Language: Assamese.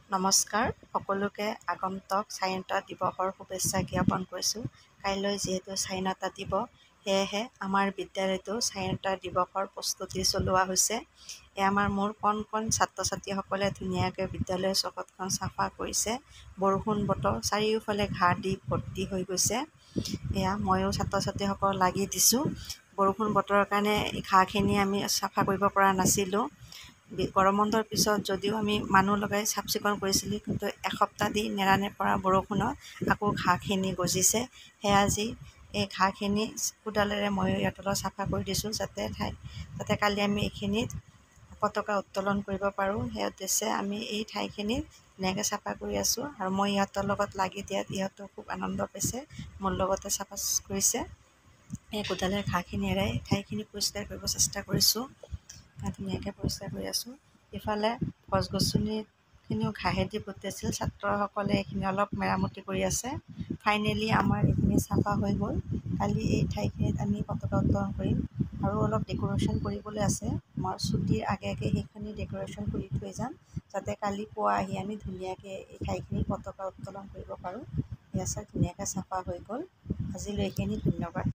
নমস্কাৰ, সকলোকে আগন্তুক স্বাধীনতা দিৱসৰ শুভেচ্ছা জ্ঞাপন কৰিছোঁ। কাইলৈ যিহেতু স্বাধীনতা দিৱস, সেয়েহে আমাৰ বিদ্যালয়তো স্বাধীনতা দিৱসৰ প্ৰস্তুতি চলোৱা হৈছে। আমাৰ মোৰ কণ কণ ছাত্ৰ ছাত্ৰীসকলে ধুনীয়াকৈ বিদ্যালয়ৰ চৌহদখন চাফা কৰিছে। বৰষুণ বতৰ, চাৰিওফালে ঘাঁহ দি ভৰ্তি হৈ গৈছে। ময়ো ছাত্ৰ ছাত্ৰীসকলক লাগি দিছোঁ। বৰষুণ বতৰৰ কাৰণে ঘাঁহখিনি আমি চাফা কৰিব পৰা নাছিলোঁ। গৰম বন্ধৰ পিছত যদিও আমি মানুহ লগাই চাফ চিকুণ কৰিছিলোঁ, কিন্তু এসপ্তাহ দি নেৰানেপেৰা বৰষুণত আকৌ ঘাঁহখিনি গজিছে। সেয়া আজি এই ঘাঁহখিনি কোদালেৰে মই ইয়াত অলপ চাফা কৰি দিছোঁ, যাতে কালি আমি এইখিনিত পতাকা উত্তোলন কৰিব পাৰোঁ। সেই উদ্দেশ্যে আমি এই ঠাইখিনি ধুনীয়াকৈ চাফা কৰি আছোঁ, আৰু মই ইহঁতৰ লগত লাগি দিয়াত ইহঁতেও খুব আনন্দ পাইছে, মোৰ লগতে চাফা কৰিছে। এই কোদালেৰে ঘাঁহখিনি এৰাই ঠাইখিনি পৰিষ্কাৰ কৰিব চেষ্টা কৰিছোঁ। ধুনীয়াকৈ পৰিষ্কাৰ কৰি আছোঁ। ইফালে গছ গছনিখিনিও ঘাঁহেদি ভৰ্তি আছিল, ছাত্ৰসকলে এইখিনি অলপ মেৰামতি কৰি আছে। ফাইনেলি আমাৰ এইখিনি চাফা হৈ গ'ল। কালি এই ঠাইখিনিত আমি পতাকা উত্তোলন কৰিম, আৰু অলপ ডেক'ৰেশ্যন কৰিবলৈ আছে। মই ছুটীৰ আগে আগে সেইখিনি ডেক'ৰেশ্যন কৰি থৈ যাম, যাতে কালি পুৱা আহি আমি ধুনীয়াকৈ এই ঠাইখিনি পতাকা উত্তোলন কৰিব পাৰোঁ। এয়া চাওক, ধুনীয়াকৈ চাফা হৈ গ'ল। আজিলৈ এইখিনি, ধন্যবাদ।